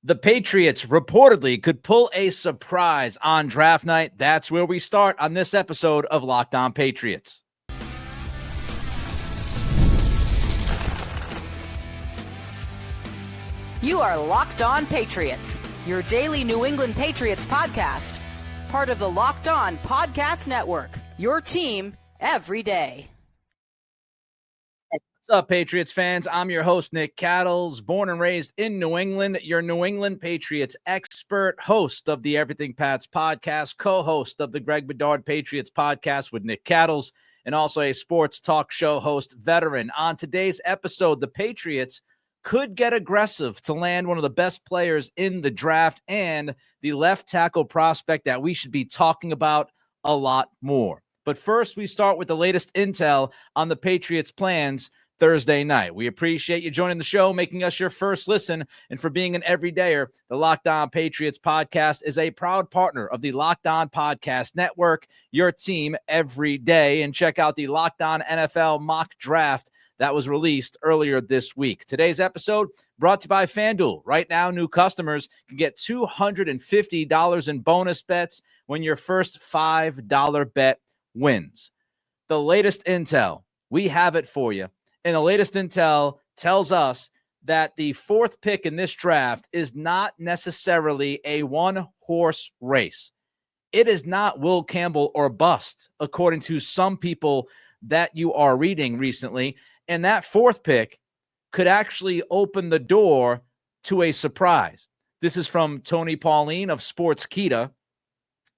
The Patriots reportedly could pull a surprise on draft night. That's where we start on this episode of Locked On Patriots. You are Locked On Patriots, your daily New England Patriots podcast. Part of the Locked On Podcast Network, your team every day. What's up, Patriots fans? I'm your host, Nick Cattles, born and raised in New England, your New England Patriots expert, host of the Everything Pats podcast, co-host of the Greg Bedard Patriots podcast with Nick Cattles, and also a sports talk show host veteran. On today's episode, the Patriots could get aggressive to land one of the best players in the draft and the left tackle prospect that we should be talking about a lot more. But first, we start with the latest intel on the Patriots' plans Thursday night. We appreciate you joining the show, making us your first listen, and for being an everydayer. The Locked On Patriots podcast is a proud partner of the Locked On Podcast Network, your team every day. And check out the Locked On NFL mock draft that was released earlier this week. Today's episode brought to you by FanDuel. Right now, new customers can get $250 in bonus bets when your first $5 bet wins. The latest intel, we have it for you. And the latest intel tells us that the fourth pick in this draft is not necessarily a one-horse race. It is not Will Campbell or bust, according to some people that you are reading recently. And that fourth pick could actually open the door to a surprise. This is from Tony Pauline of Sportskeeda.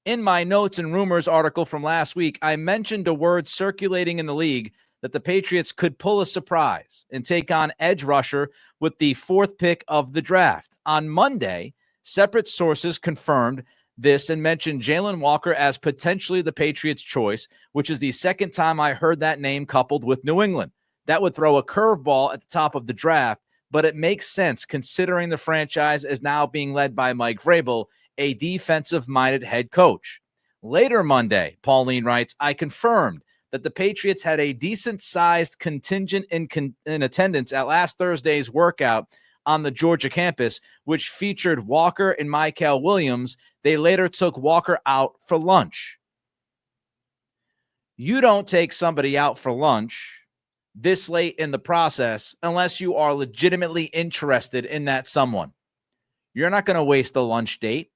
In my Notes and Rumors article from last week, I mentioned a word circulating in the league that the Patriots could pull a surprise and take on edge rusher with the fourth pick of the draft. On Monday, separate sources confirmed this and mentioned Jalen Walker as potentially the Patriots' choice, which is the second time I heard that name coupled with New England. That would throw a curveball at the top of the draft, but it makes sense considering the franchise is now being led by Mike Vrabel, a defensive-minded head coach. Later Monday, Pauline writes, I confirmed that the Patriots had a decent-sized contingent in attendance at last Thursday's workout on the Georgia campus, which featured Walker and Mykel Williams. They later took Walker out for lunch. You don't take somebody out for lunch this late in the process unless you are legitimately interested in that someone. You're not going to waste a lunch date,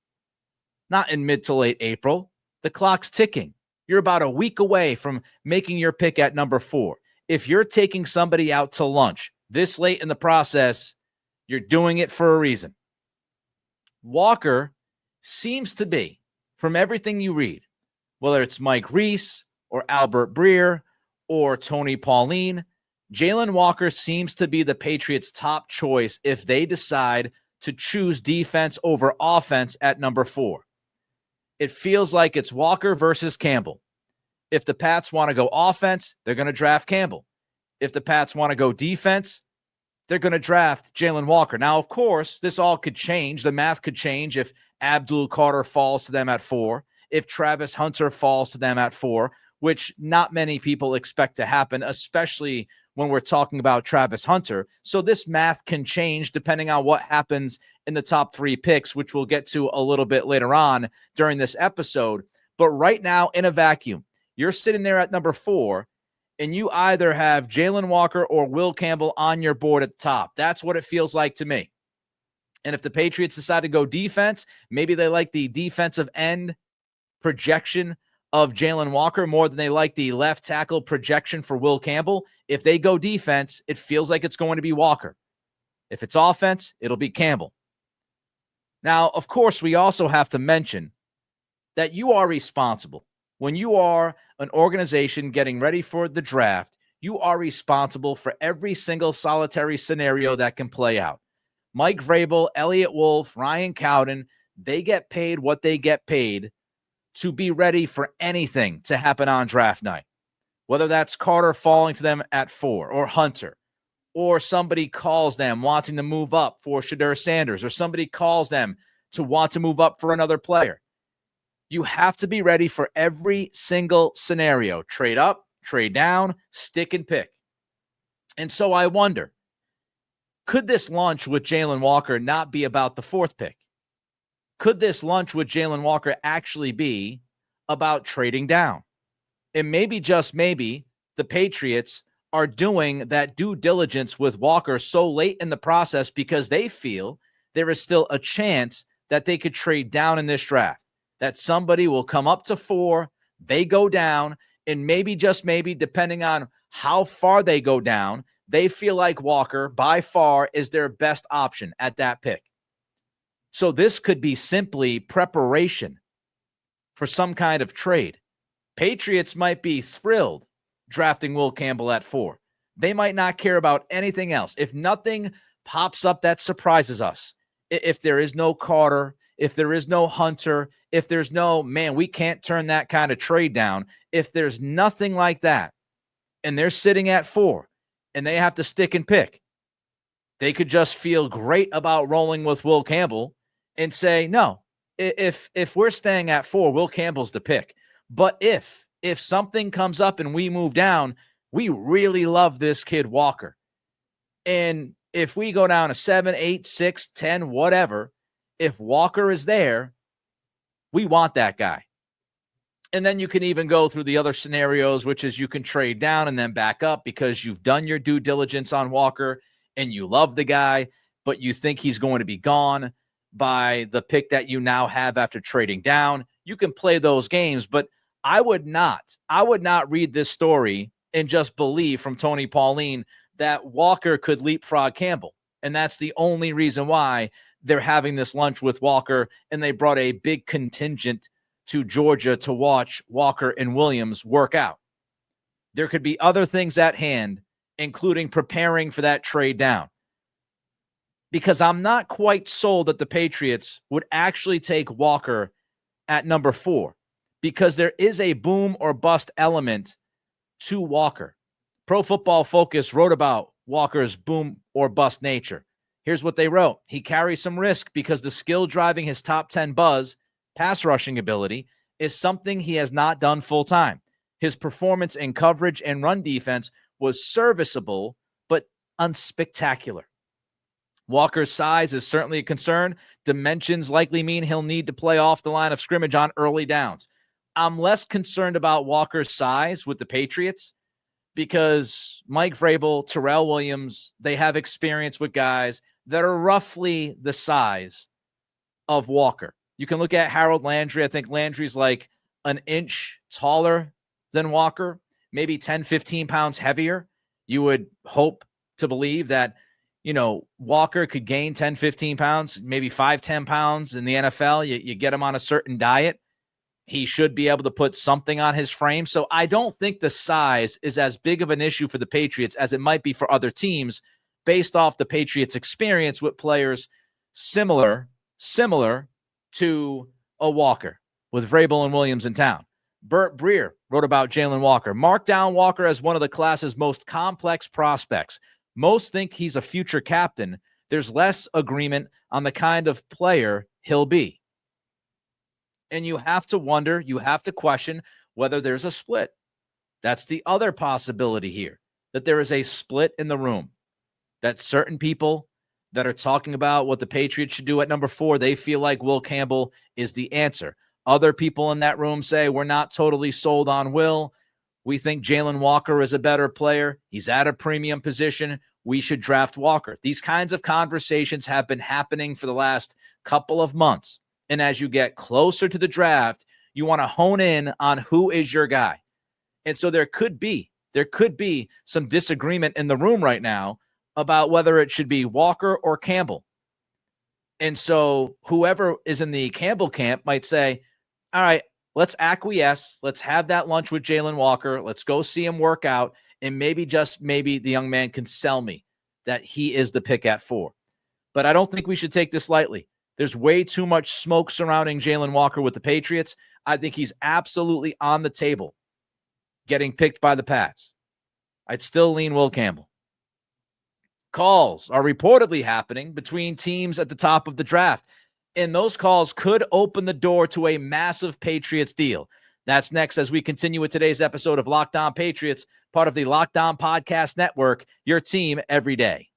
not in mid to late April. The clock's ticking. You're about a week away from making your pick at number 4. If you're taking somebody out to lunch this late in the process, you're doing it for a reason. Walker seems to be, from everything you read, whether it's Mike Reese or Albert Breer or Tony Pauline, Jalen Walker seems to be the Patriots' top choice if they decide to choose defense over offense at number 4. It feels like it's Walker versus Campbell. If the Pats want to go offense, they're going to draft Campbell. If the Pats want to go defense, they're going to draft Jalen Walker. Now, of course, this all could change. The math could change if Abdul Carter falls to them at 4, if Travis Hunter falls to them at 4, which not many people expect to happen, especially when we're talking about Travis Hunter. So this math can change depending on what happens in the top 3 picks, which we'll get to a little bit later on during this episode. But right now, in a vacuum, you're sitting there at number 4, and you either have Jalen Walker or Will Campbell on your board at the top. That's what it feels like to me. And if the Patriots decide to go defense, maybe they like the defensive end projection of Jalen Walker more than they like the left tackle projection for Will Campbell. If they go defense, it feels like it's going to be Walker. If it's offense, it'll be Campbell. Now, of course, we also have to mention that you are responsible. When you are an organization getting ready for the draft, you are responsible for every single solitary scenario that can play out. Mike Vrabel, Elliott Wolf, Ryan Cowden, they get paid what they get paid to be ready for anything to happen on draft night, whether that's Carter falling to them at 4 or Hunter, or somebody calls them wanting to move up for Shadur Sanders, or somebody calls them to want to move up for another player. You have to be ready for every single scenario. Trade up, trade down, stick and pick. And so I wonder, Could this lunch with Jalen Walker not be about the 4th pick? Could this lunch with Jalen Walker actually be about trading down? And maybe, just maybe, the Patriots are doing that due diligence with Walker so late in the process because they feel there is still a chance that they could trade down in this draft, that somebody will come up to 4, they go down, and maybe, just maybe, depending on how far they go down, they feel like Walker, by far, is their best option at that pick. So this could be simply preparation for some kind of trade. Patriots might be thrilled drafting Will Campbell at 4. They might not care about anything else. If nothing pops up that surprises us, if there is no Carter, if there is no Hunter, if there's no, man, we can't turn that kind of trade down, if there's nothing like that, and they're sitting at 4, and they have to stick and pick, they could just feel great about rolling with Will Campbell and say, no, if we're staying at 4, Will Campbell's the pick. But if something comes up and we move down, we really love this kid Walker. And if we go down to 7, 8, 6, 10, whatever, if Walker is there, we want that guy. And then you can even go through the other scenarios, which is you can trade down and then back up because you've done your due diligence on Walker and you love the guy, but you think he's going to be gone by the pick that you now have after trading down. You can play those games, but I would not read this story and just believe from Tony Pauline that Walker could leapfrog Campbell. And that's the only reason why they're having this lunch with Walker, and they brought a big contingent to Georgia to watch Walker and Williams work out. There could be other things at hand, including preparing for that trade down. Because I'm not quite sold that the Patriots would actually take Walker at number 4, because there is a boom or bust element to Walker. Pro Football Focus wrote about Walker's boom or bust nature. Here's what they wrote. He carries some risk because the skill driving his top 10 buzz, pass rushing ability, is something he has not done full time. His performance in coverage and run defense was serviceable, but unspectacular. Walker's size is certainly a concern. Dimensions likely mean he'll need to play off the line of scrimmage on early downs. I'm less concerned about Walker's size with the Patriots because Mike Vrabel, Terrell Williams, they have experience with guys that are roughly the size of Walker. You can look at Harold Landry. I think Landry's like an inch taller than Walker, maybe 10, 15 pounds heavier. You would hope to believe that, Walker could gain 10, 15 pounds, maybe 5, 10 pounds in the NFL. You get him on a certain diet, he should be able to put something on his frame. So I don't think the size is as big of an issue for the Patriots as it might be for other teams based off the Patriots' experience with players similar to a Walker with Vrabel and Williams in town. Burt Breer wrote about Jalen Walker. Mark down Walker as one of the class's most complex prospects. Most think he's a future captain. There's less agreement on the kind of player he'll be. And you have to wonder, you have to question whether there's a split. That's the other possibility here, that there is a split in the room, that certain people that are talking about what the Patriots should do at number 4, they feel like Will Campbell is the answer. Other people in that room say, we're not totally sold on Will. We think Jalen Walker is a better player. He's at a premium position. We should draft Walker. These kinds of conversations have been happening for the last couple of months. And as you get closer to the draft, you want to hone in on who is your guy. And so there could be some disagreement in the room right now about whether it should be Walker or Campbell. And so whoever is in the Campbell camp might say, all right, let's acquiesce. Let's have that lunch with Jalen Walker. Let's go see him work out. And maybe, just maybe, the young man can sell me that he is the pick at 4. But I don't think we should take this lightly. There's way too much smoke surrounding Jalen Walker with the Patriots. I think he's absolutely on the table getting picked by the Pats. I'd still lean Will Campbell. Calls are reportedly happening between teams at the top of the draft, and those calls could open the door to a massive Patriots deal. That's next as we continue with today's episode of Locked On Patriots, part of the Locked On Podcast Network, your team every day.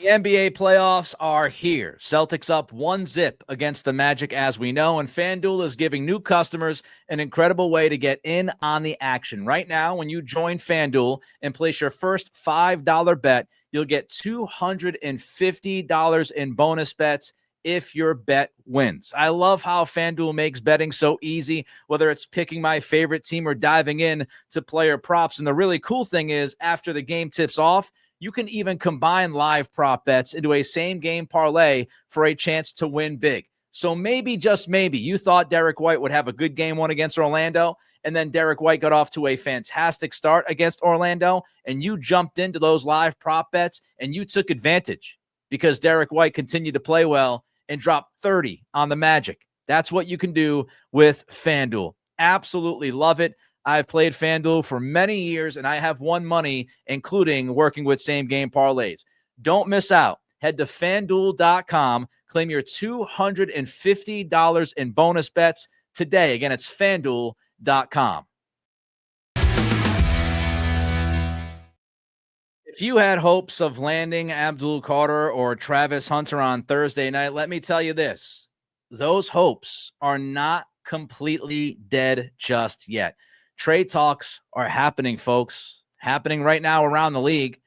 The NBA playoffs are here. Celtics up 1-0 against the Magic, as we know, and FanDuel is giving new customers an incredible way to get in on the action. Right now, when you join FanDuel and place your first $5 bet, you'll get $250 in bonus bets if your bet wins. I love how FanDuel makes betting so easy, whether it's picking my favorite team or diving in to player props. And the really cool thing is, after the game tips off, you can even combine live prop bets into a same-game parlay for a chance to win big. So maybe, just maybe, you thought Derek White would have a good game one against Orlando, and then Derek White got off to a fantastic start against Orlando, and you jumped into those live prop bets, and you took advantage because Derek White continued to play well and dropped 30 on the Magic. That's what you can do with FanDuel. Absolutely love it. I've played FanDuel for many years, and I have won money, including working with same-game parlays. Don't miss out. Head to FanDuel.com. Claim your $250 in bonus bets today. Again, it's FanDuel.com. If you had hopes of landing Abdul Carter or Travis Hunter on Thursday night, let me tell you this. Those hopes are not completely dead just yet. Trade talks are happening, folks. Happening right now around the league.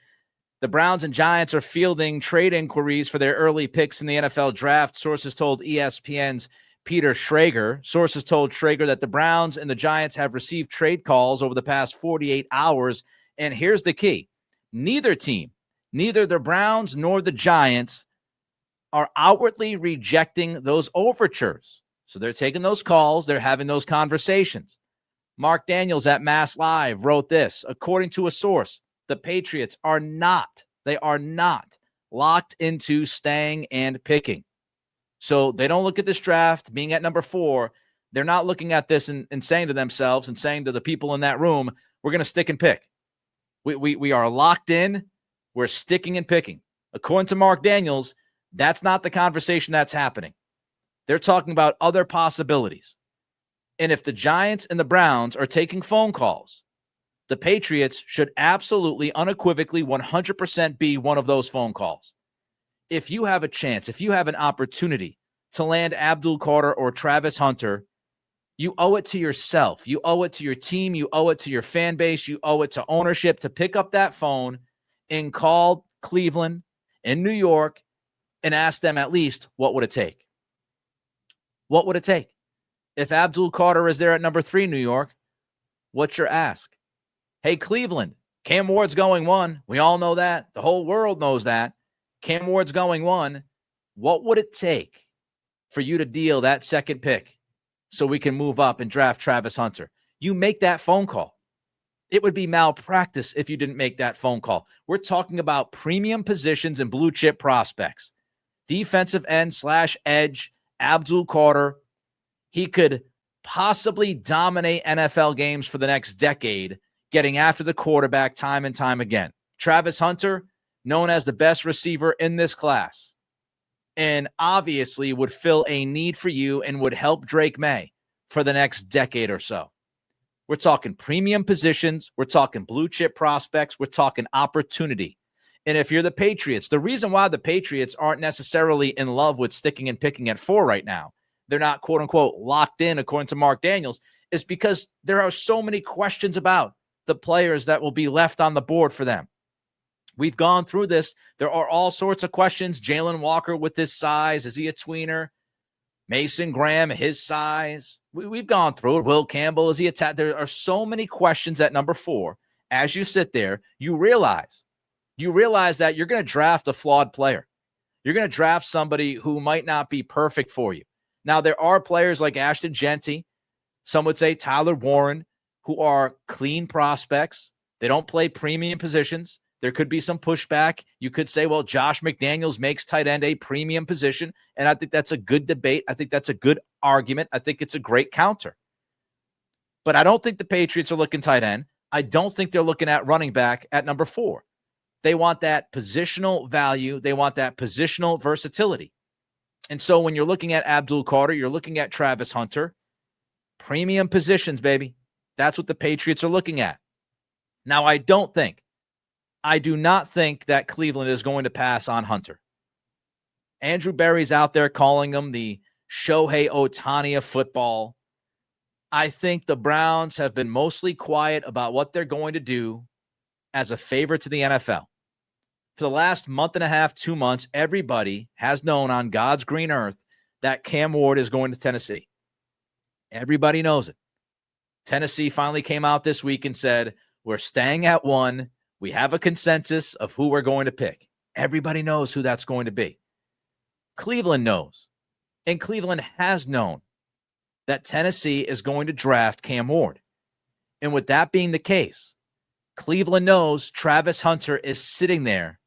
The Browns and Giants are fielding trade inquiries for their early picks in the NFL draft. Sources told ESPN's Peter Schrager. Sources told Schrager that the Browns and the Giants have received trade calls over the past 48 hours. And here's the key. Neither team, neither the Browns nor the Giants, are outwardly rejecting those overtures. So they're taking those calls. They're having those conversations. Mark Daniels at Mass Live wrote this. According to a source, the Patriots are not locked into staying and picking. So they don't look at this draft being at number 4. They're not looking at this and saying to themselves and saying to the people in that room, we're going to stick and pick. We are locked in. We're sticking and picking. According to Mark Daniels, that's not the conversation that's happening. They're talking about other possibilities. And if the Giants and the Browns are taking phone calls, the Patriots should absolutely, unequivocally, 100% be one of those phone calls. If you have a chance, if you have an opportunity to land Abdul Carter or Travis Hunter, you owe it to yourself. You owe it to your team. You owe it to your fan base. You owe it to ownership to pick up that phone and call Cleveland and New York and ask them at least, what would it take? What would it take? If Abdul Carter is there at number 3, New York, what's your ask? Hey, Cleveland, Cam Ward's going 1. We all know that. The whole world knows that. Cam Ward's going 1. What would it take for you to deal that second pick so we can move up and draft Travis Hunter? You make that phone call. It would be malpractice if you didn't make that phone call. We're talking about premium positions and blue chip prospects. Defensive end / edge, Abdul Carter. He could possibly dominate NFL games for the next decade, getting after the quarterback time and time again. Travis Hunter, known as the best receiver in this class, and obviously would fill a need for you and would help Drake May for the next decade or so. We're talking premium positions. We're talking blue chip prospects. We're talking opportunity. And if you're the Patriots, the reason why the Patriots aren't necessarily in love with sticking and picking at 4 right now, they're not, quote unquote, locked in, according to Mark Daniels, is because there are so many questions about the players that will be left on the board for them. We've gone through this. There are all sorts of questions. Jalen Walker with his size. Is he a tweener? Mason Graham, his size. We've gone through it. Will Campbell, is he a There are so many questions at number 4. As you sit there, you realize that you're going to draft a flawed player. You're going to draft somebody who might not be perfect for you. Now, there are players like Ashton Genty, some would say Tyler Warren, who are clean prospects. They don't play premium positions. There could be some pushback. You could say, well, Josh McDaniels makes tight end a premium position, and I think that's a good debate. I think that's a good argument. I think it's a great counter. But I don't think the Patriots are looking tight end. I don't think they're looking at running back at number 4. They want that positional value. They want that positional versatility. And so when you're looking at Abdul Carter, you're looking at Travis Hunter, premium positions, baby. That's what the Patriots are looking at. Now, I don't think I do not think that Cleveland is going to pass on Hunter. Andrew Berry's out there calling him the Shohei Ohtani of football. I think the Browns have been mostly quiet about what they're going to do as a favor to the NFL. For the last month and a half, 2 months, everybody has known on God's green earth that Cam Ward is going to Tennessee. Everybody knows it. Tennessee finally came out this week and said, we're staying at 1. We have a consensus of who we're going to pick. Everybody knows who that's going to be. Cleveland knows. And Cleveland has known that Tennessee is going to draft Cam Ward. And with that being the case, Cleveland knows Travis Hunter is sitting there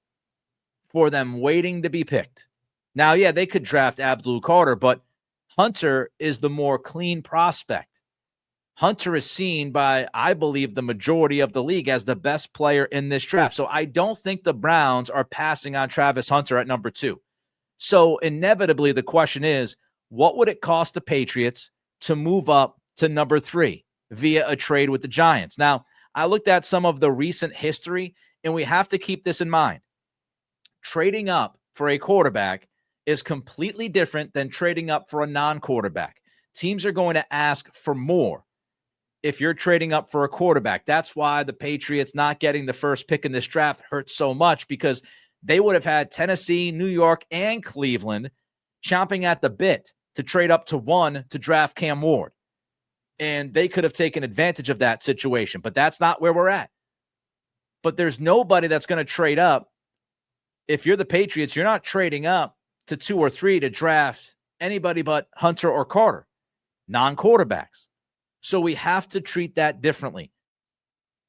for them waiting to be picked. Now, yeah, they could draft Abdul Carter, but Hunter is the more clean prospect. Hunter is seen by, I believe, the majority of the league as the best player in this draft. So I don't think the Browns are passing on Travis Hunter at number 2. So inevitably, the question is, what would it cost the Patriots to move up to number 3 via a trade with the Giants? Now, I looked at some of the recent history, and we have to keep this in mind. Trading up for a quarterback is completely different than trading up for a non-quarterback. Teams are going to ask for more if you're trading up for a quarterback. That's why the Patriots not getting the first pick in this draft hurts so much, because they would have had Tennessee, New York, and Cleveland chomping at the bit to trade up to 1 to draft Cam Ward. And they could have taken advantage of that situation, but that's not where we're at. But there's nobody that's going to trade up. If you're the Patriots, you're not trading up to 2 or 3 to draft anybody but Hunter or Carter, non-quarterbacks. So we have to treat that differently.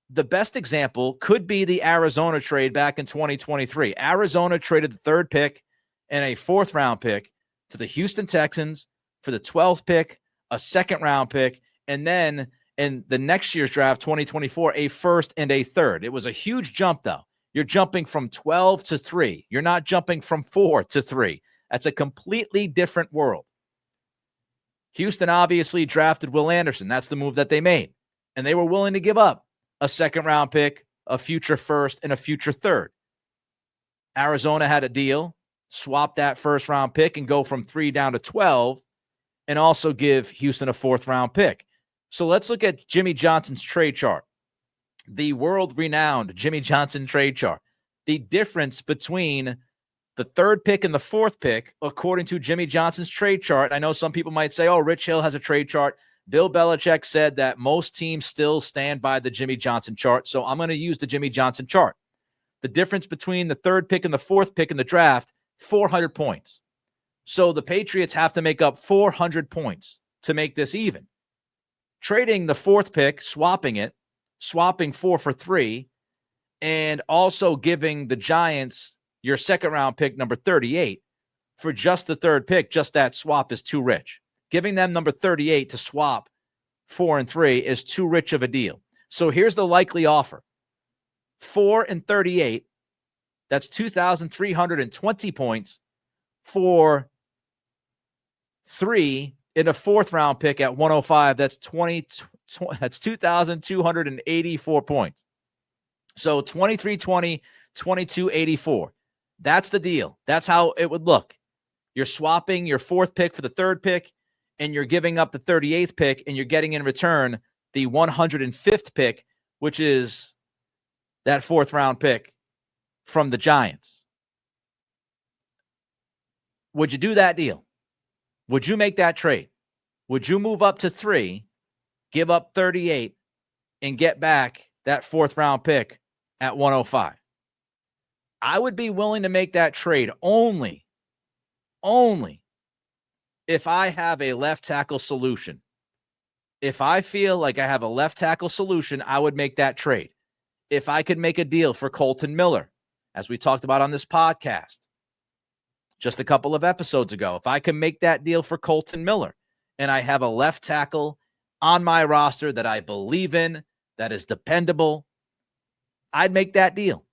The best example could be the Arizona trade back in 2023. Arizona traded the 3rd pick and a 4th-round pick to the Houston Texans for the 12th pick, a 2nd-round pick, and then in the next year's draft, 2024, a 1st and a 3rd. It was a huge jump, though. You're jumping from 12 to 3. You're not jumping from 4 to 3. That's a completely different world. Houston obviously drafted Will Anderson. That's the move that they made. And they were willing to give up a 2nd-round pick, a future 1st, and a future 3rd. Arizona had a deal, swap that 1st-round pick and go from 3 down to 12, and also give Houston a 4th-round pick. So let's look at Jimmy Johnson's trade chart. The world-renowned Jimmy Johnson trade chart. The difference between the 3rd pick and the 4th pick, according to Jimmy Johnson's trade chart. I know some people might say, oh, Rich Hill has a trade chart. Bill Belichick said that most teams still stand by the Jimmy Johnson chart, so I'm going to use the Jimmy Johnson chart. The difference between the 3rd pick and the 4th pick in the draft, 400 points. So the Patriots have to make up 400 points to make this even. Trading the 4th pick, swapping 4 for 3, and also giving the Giants your 2nd-round pick, number 38, for just the 3rd pick, just that swap is too rich. Giving them number 38 to swap 4 and 3 is too rich of a deal. So here's the likely offer. 4 and 38, that's 2,320 points for 3 in a 4th-round pick at 105. That's 2,284 points. So 2320, 2284. That's the deal. That's how it would look. You're swapping your 4th pick for the 3rd pick, and you're giving up the 38th pick, and you're getting in return the 105th pick, which is that 4th-round pick from the Giants. Would you do that deal? Would you make that trade? Would you move up to 3, give up 38, and get back that 4th-round pick at 105? I would be willing to make that trade only if I have a left tackle solution. If I feel like I have a left tackle solution, I would make that trade. If I could make a deal for Colton Miller, as we talked about on this podcast just a couple of episodes ago, if I can make that deal for Colton Miller and I have a left tackle on my roster that I believe in, that is dependable, I'd make that deal.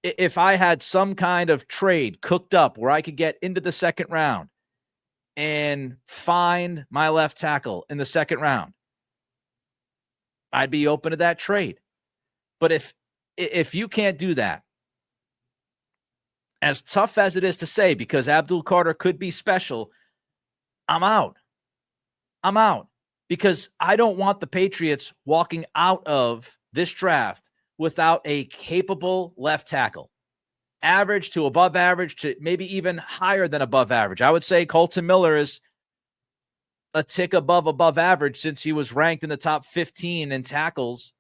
If I had some kind of trade cooked up where I could get into the 2nd round and find my left tackle in the 2nd round, I'd be open to that trade. But if If you can't do that, as tough as it is to say, because Abdul Carter could be special, I'm out. I'm out because I don't want the Patriots walking out of this draft without a capable left tackle. Average to above average to maybe even higher than above average. I would say Colton Miller is a tick above average since he was ranked in the top 15 in tackles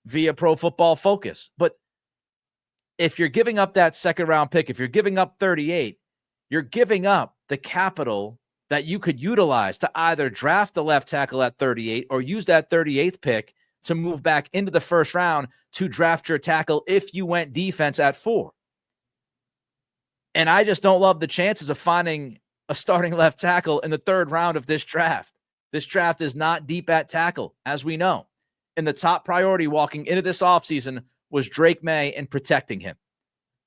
via Pro Football Focus. But if you're giving up that second round pick, if you're giving up 38, you're giving up the capital that you could utilize to either draft the left tackle at 38 or use that 38th pick to move back into the first round to draft your tackle if you went defense at 4. And I just don't love the chances of finding a starting left tackle in the third round of this draft. This draft is not deep at tackle, as we know. And the top priority walking into this offseason was Drake May and protecting him.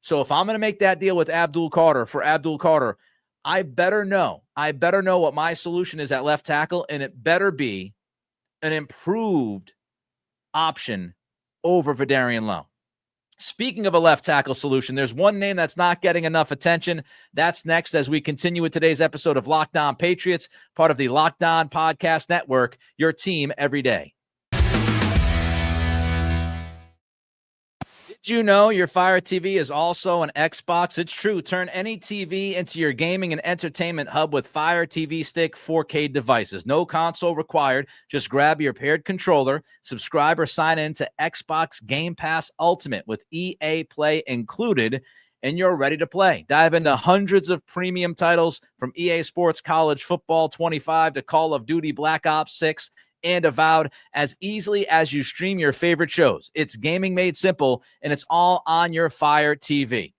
So if I'm going to make that deal with Abdul Carter for Abdul Carter, I better know what my solution is at left tackle, and it better be an improved option over Vidarian Lowe. Speaking of a left tackle solution, there's one name that's not getting enough attention. That's next as we continue with today's episode of Locked On Patriots, part of the Locked On Podcast Network, your team every day. Did you know your Fire TV is also an Xbox? It's true. Turn any TV into your gaming and entertainment hub with Fire TV Stick 4K devices. No console required. Just grab your paired controller, subscribe or sign in to Xbox Game Pass Ultimate with EA Play included, and you're ready to play. Dive into hundreds of premium titles from EA Sports College Football 25 to Call of Duty Black Ops 6 and Avowed as easily as you stream your favorite shows. It's gaming made simple, and it's all on your Fire TV.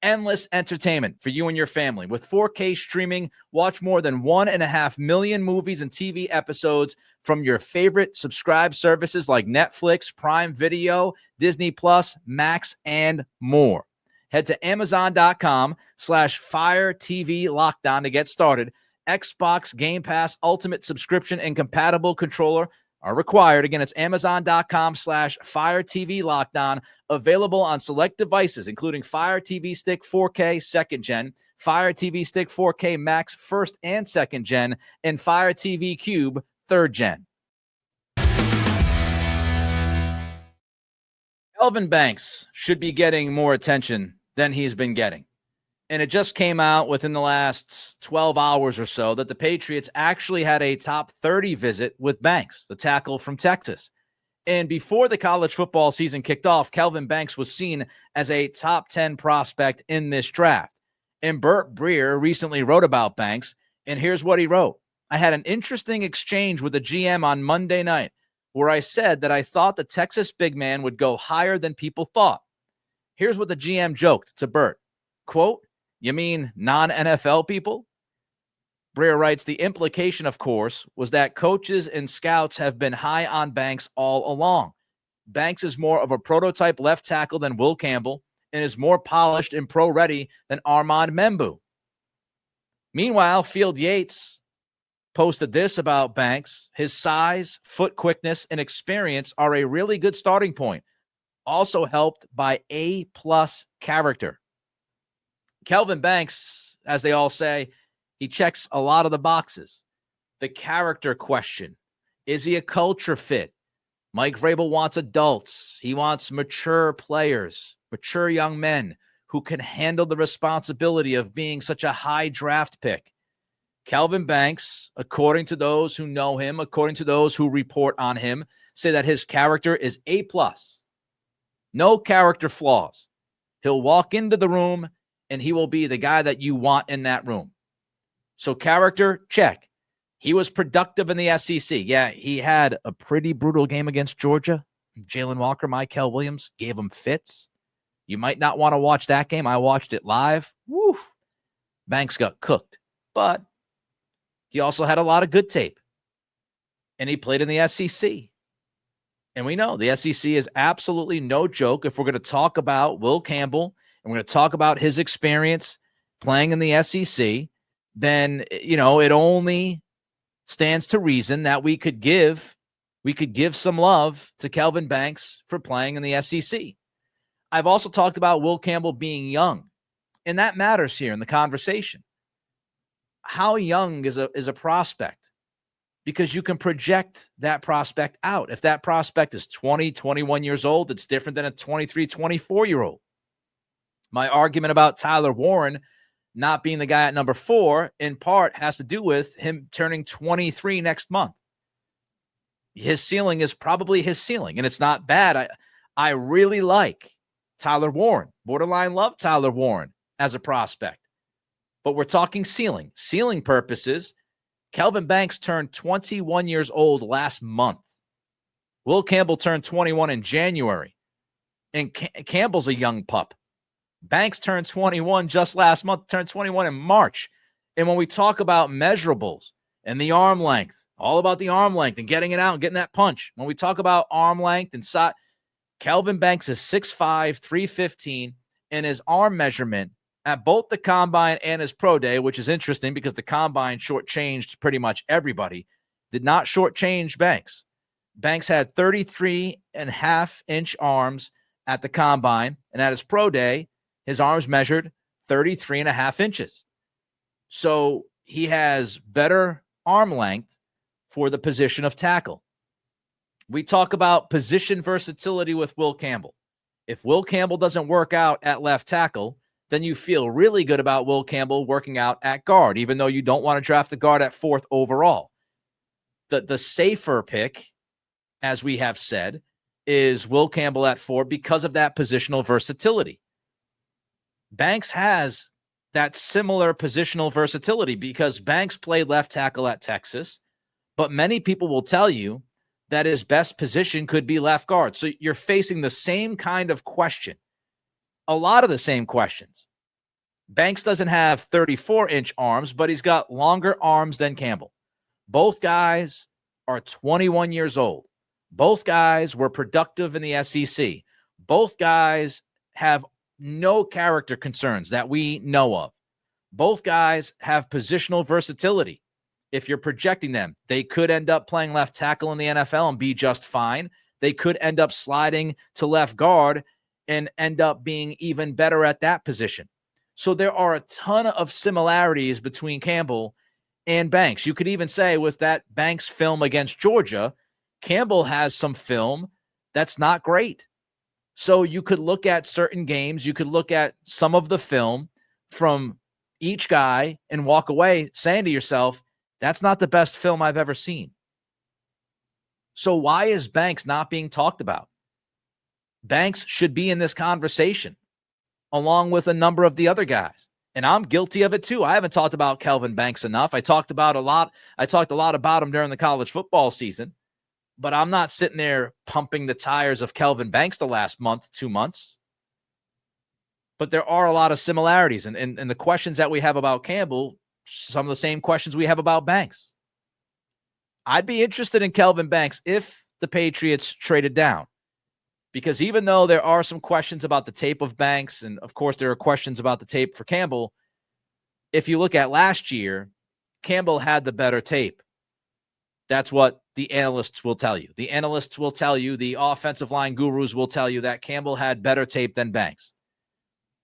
Endless entertainment for you and your family. With 4K streaming, watch more than 1.5 million movies and TV episodes from your favorite subscribed services like Netflix, Prime Video, Disney Plus, Max, and more. Head to Amazon.com/Fire TV Lockdown to get started. Xbox Game Pass Ultimate subscription and compatible controller are required. Again, it's Amazon.com/Fire TV Lockdown. Available on select devices, including Fire TV Stick 4K 2nd Gen, Fire TV Stick 4K Max 1st and 2nd Gen, and Fire TV Cube 3rd Gen. Kelvin Banks should be getting more attention than he's been getting. And it just came out within the last 12 hours or so that the Patriots actually had a top 30 visit with Banks, the tackle from Texas. And before the college football season kicked off, Kelvin Banks was seen as a top 10 prospect in this draft. And Burt Breer recently wrote about Banks, and here's what he wrote. I had an interesting exchange with the GM on Monday night where I said that I thought the Texas big man would go higher than people thought. Here's what the GM joked to Burt. Quote, "You mean non-NFL people?" Breer writes, the implication, of course, was that coaches and scouts have been high on Banks all along. Banks is more of a prototype left tackle than Will Campbell and is more polished and pro-ready than Armand Membu. Meanwhile, Field Yates posted this about Banks. His size, foot quickness, and experience are a really good starting point, also helped by A-plus character. Kelvin Banks, as they all say, he checks a lot of the boxes. The character question. Is he a culture fit? Mike Vrabel wants adults. He wants mature players, mature young men who can handle the responsibility of being such a high draft pick. Kelvin Banks, according to those who know him, according to those who report on him, say that his character is A+. No character flaws. He'll walk into the room and he will be the guy that you want in that room. So character, check. He was productive in the SEC. Yeah, he had a pretty brutal game against Georgia. Jalen Walker, Mykel Williams gave him fits. You might not want to watch that game. I watched it live. Woo! Banks got cooked. But he also had a lot of good tape. And he played in the SEC. And we know the SEC is absolutely no joke. If we're going to talk about Will Campbell, and we're going to talk about his experience playing in the SEC, then, it only stands to reason that we could give we could give some love to Kelvin Banks for playing in the SEC. I've also talked about Will Campbell being young, and that matters here in the conversation. How young is a prospect? Because you can project that prospect out. If that prospect is 20, 21 years old, it's different than a 23, 24-year-old. My argument about Tyler Warren not being the guy at number 4, in part, has to do with him turning 23 next month. His ceiling is probably his ceiling, and it's not bad. I really like Tyler Warren. Borderline love Tyler Warren as a prospect. But we're talking ceiling. Ceiling purposes, Kelvin Banks turned 21 years old last month. Will Campbell turned 21 in January. And Campbell's a young pup. Banks turned 21 just last month, turned 21 in March. And when we talk about measurables and the arm length, all about the arm length and getting it out and getting that punch. When we talk about arm length and size, Kelvin Banks is 6'5", 315, and his arm measurement at both the Combine and his Pro Day, which is interesting because the Combine shortchanged pretty much everybody, did not shortchange Banks. Banks had 33.5-inch arms at the Combine, and at his Pro Day, his arms measured 33.5 inches. So he has better arm length for the position of tackle. We talk about position versatility with Will Campbell. If Will Campbell doesn't work out at left tackle, then you feel really good about Will Campbell working out at guard, even though you don't want to draft the guard at 4th overall. The safer pick, as we have said, is Will Campbell at 4 because of that positional versatility. Banks has that similar positional versatility because Banks played left tackle at Texas, but many people will tell you that his best position could be left guard. So you're facing the same kind of question, a lot of the same questions. Banks doesn't have 34-inch arms, but he's got longer arms than Campbell. Both guys are 21 years old. Both guys were productive in the SEC. Both guys have no character concerns that we know of. Both guys have positional versatility. If you're projecting them, they could end up playing left tackle in the NFL and be just fine. They could end up sliding to left guard and end up being even better at that position. So there are a ton of similarities between Campbell and Banks. You could even say with that Banks film against Georgia, Campbell has some film that's not great. So you could look at certain games, you could look at some of the film from each guy and walk away saying to yourself, that's not the best film I've ever seen. So why is Banks not being talked about? Banks should be in this conversation along with a number of the other guys. And I'm guilty of it too. I haven't talked about Kelvin Banks enough. I talked a lot about him during the college football season, but I'm not sitting there pumping the tires of Kelvin Banks the last month, 2 months. But there are a lot of similarities. And the questions that we have about Campbell, some of the same questions we have about Banks. I'd be interested in Kelvin Banks if the Patriots traded down. Because even though there are some questions about the tape of Banks, and of course there are questions about the tape for Campbell, if you look at last year, Campbell had the better tape. That's what the analysts will tell you. The analysts will tell you, the offensive line gurus will tell you that Campbell had better tape than Banks.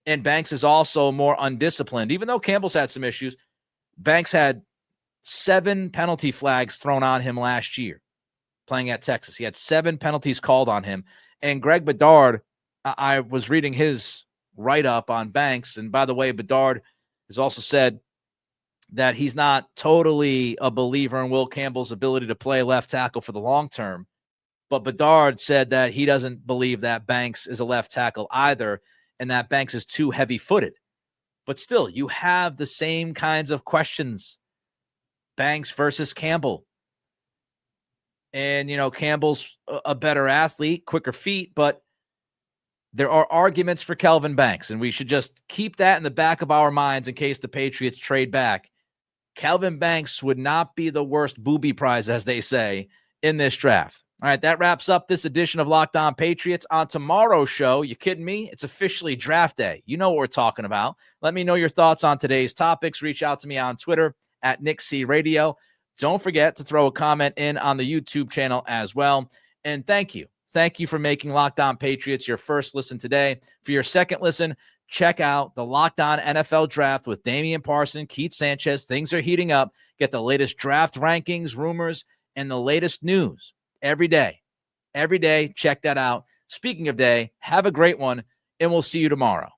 And Banks is also more undisciplined. Even though Campbell's had some issues, Banks had 7 penalty flags thrown on him last year playing at Texas. He had 7 penalties called on him. And Greg Bedard, I was reading his write-up on Banks. And by the way, Bedard has also said that he's not totally a believer in Will Campbell's ability to play left tackle for the long term. But Bedard said that he doesn't believe that Banks is a left tackle either, and that Banks is too heavy-footed. But still, you have the same kinds of questions. Banks versus Campbell. And, Campbell's a better athlete, quicker feet, but there are arguments for Kelvin Banks, and we should just keep that in the back of our minds in case the Patriots trade back. Kelvin Banks would not be the worst booby prize, as they say, in this draft. All right, that wraps up this edition of Locked On Patriots. On tomorrow's show, you kidding me? It's officially draft day. You know what we're talking about. Let me know your thoughts on today's topics. Reach out to me on Twitter at Nick C Radio. Don't forget to throw a comment in on the YouTube channel as well. And thank you. Thank you for making Locked On Patriots your first listen today. For your second listen, check out the Locked On NFL Draft with Damian Parson, Keith Sanchez. Things are heating up. Get the latest draft rankings, rumors, and the latest news every day. Every day, check that out. Speaking of day, have a great one, and we'll see you tomorrow.